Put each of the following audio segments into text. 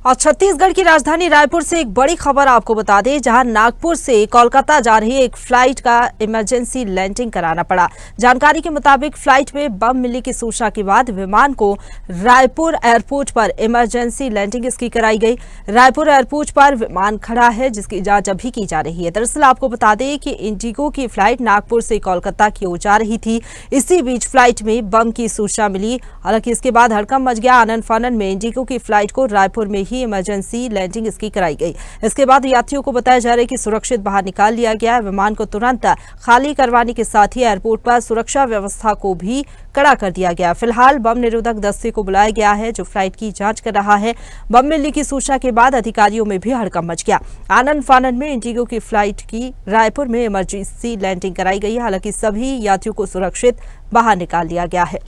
और छत्तीसगढ़ की राजधानी रायपुर से एक बड़ी खबर आपको बता दें, जहां नागपुर से कोलकाता जा रही एक फ्लाइट का इमरजेंसी लैंडिंग कराना पड़ा। जानकारी के मुताबिक फ्लाइट में बम मिलने की सूचना के बाद विमान को रायपुर एयरपोर्ट पर इमरजेंसी लैंडिंग इसकी कराई गई। रायपुर एयरपोर्ट पर विमान खड़ा है, जिसकी जांच अभी की जा रही है। दरअसल आपको बता दें कि इंडिगो की फ्लाइट नागपुर से कोलकाता की ओर जा रही थी। इसी बीच फ्लाइट में बम की सूचना मिली। हालांकि इसके बाद हड़कंप मच गया। आनन फानन में इंडिगो की फ्लाइट को रायपुर में इमरजेंसी लैंडिंग इसकी कराई गई। इसके बाद यात्रियों को बताया जा रहा है कि सुरक्षित बाहर निकाल लिया गया है। विमान को तुरंत खाली करवाने के साथ ही एयरपोर्ट पर सुरक्षा व्यवस्था को भी कड़ा कर दिया गया। फिलहाल बम निरोधक दस्ते को बुलाया गया है, जो फ्लाइट की जांच कर रहा है। बम मिलने की सूचना के बाद अधिकारियों में भी हड़कंप मच गया। आनन फानन में इंडिगो की फ्लाइट की रायपुर में इमरजेंसी लैंडिंग कराई गई है। हालांकि सभी यात्रियों को सुरक्षित बाहर निकाल लिया गया है।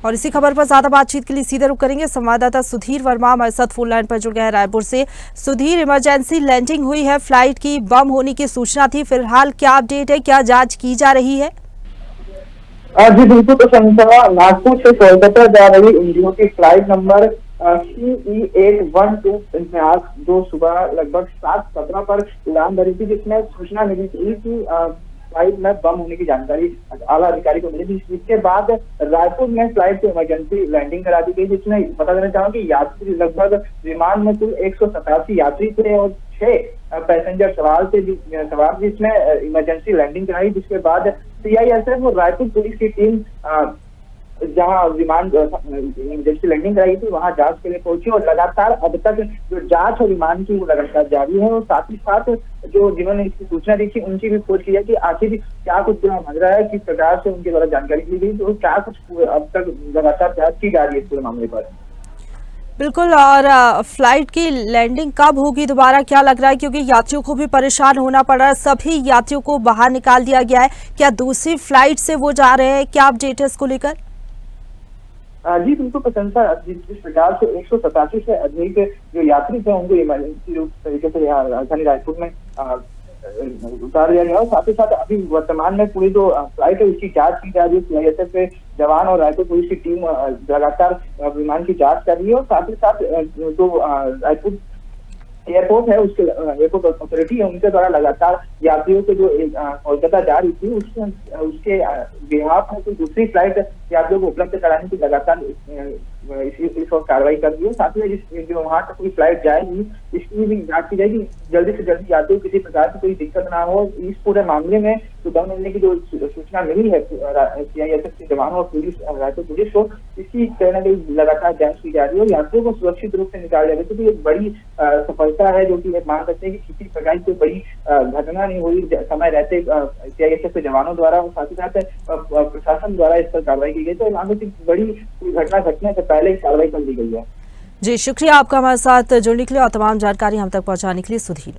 और इसी खबर पर ज्यादा बातचीत के लिए सीधे रुख करेंगे संवाददाता सुधीर वर्मा हमारे साथ फोन लाइन पर जुड़ गए हैं रायपुर से। सुधीर, इमरजेंसी लैंडिंग हुई है, फ्लाइट की बम होने की सूचना थी, फिलहाल क्या अपडेट है, क्या जांच की जा रही है? जी बिल्कुल, तो संख्या नागपुर से कोलकाता जा रही इंडिगो की फ्लाइट नंबर CE812 आज जो सुबह लगभग 7:17 पर उड़ान भरी थी, जिसमें सूचना मिली थी कि फ्लाइट में बम होने की जानकारी आला अधिकारी को मिली थी। इसके बाद रायपुर में फ्लाइट को इमरजेंसी लैंडिंग करा दी गई, जिसमें बता देना चाहूँ कि यात्री लगभग विमान में कुल 187 यात्री थे और 6 पैसेंजर सवार थे, जिसमें इमरजेंसी लैंडिंग कराई। जिसके बाद CISF और रायपुर पुलिस की टीम जहां विमान इमरजेंसी लैंडिंग कराई थी, वहां जांच के लिए पहुंची और लगातार अब तक जो जांच और विमान की वो लगातार जारी है। और साथ ही साथ जो जिन्होंने इसकी सूचना दी थी, उनकी भी खोज की है कि आखिर क्या कुछ लग रहा है, किस प्रकार से उनके द्वारा जानकारी दी गई, तो क्या कुछ अब तक लगातार जांच की जा रही है इस पूरे मामले पर। बिल्कुल। और फ्लाइट की लैंडिंग कब होगी दोबारा, क्या लग रहा है? क्योंकि यात्रियों को भी परेशान होना पड़ रहा है, सभी यात्रियों को बाहर निकाल दिया गया है। क्या दूसरी फ्लाइट से वो जा रहे हैं? क्या अपडेट है इसको लेकर? जी बिल्कुल, प्रशंसा जिस प्रकार से 187 से अधिक जो यात्री थे उनको इमरजेंसी रूप तरीके से यहाँ राजधानी रायपुर में उतार दिया गया। और साथ ही साथ अभी वर्तमान में पूरी जो फ्लाइट है उसकी जांच की जा रही है। CISF के जवान और रायपुर पुलिस की टीम लगातार विमान की जांच कर रही है। और साथ ही साथ जो रायपुर एयरपोर्ट है, उसके एयरपोर्ट अथॉरिटी है, उनके द्वारा लगातार यात्रियों को जो कोलकाता जा रही थी उसके बिहाफ में कोई दूसरी फ्लाइट यात्रियों को उपलब्ध कराने की लगातार इस वक्त कार्रवाई कर रही है। साथ ही जो वहां तक कोई फ्लाइट जाएगी, इसकी भी जांच की जाएगी, जल्दी से जल्दी यात्रियों को किसी प्रकार की कोई दिक्कत ना हो। इस पूरे मामले में तो बम मिलने की जो सूचना मिली है CISF के जवानों और पुलिस रायपुर पुलिस को, इसकी कहीं ना कहीं लगातार जांच की जा रही है और यात्रियों को सुरक्षित रूप से निकाला जा रहा है। तो एक बड़ी सफलता है, जो कि मान सकते हैं कि किसी प्रकार की बड़ी घटना नहीं हुई समय रहते CISF के जवानों द्वारा और साथ ही साथ प्रशासन द्वारा इस पर कार्रवाई की गई। तो मान सकते बड़ी घटना घटने से पहले कार्रवाई कर दी गई है। जी शुक्रिया आपका हमारे साथ जुड़ने के लिए और तमाम जानकारी हम तक पहुंचाने के लिए सुधीर।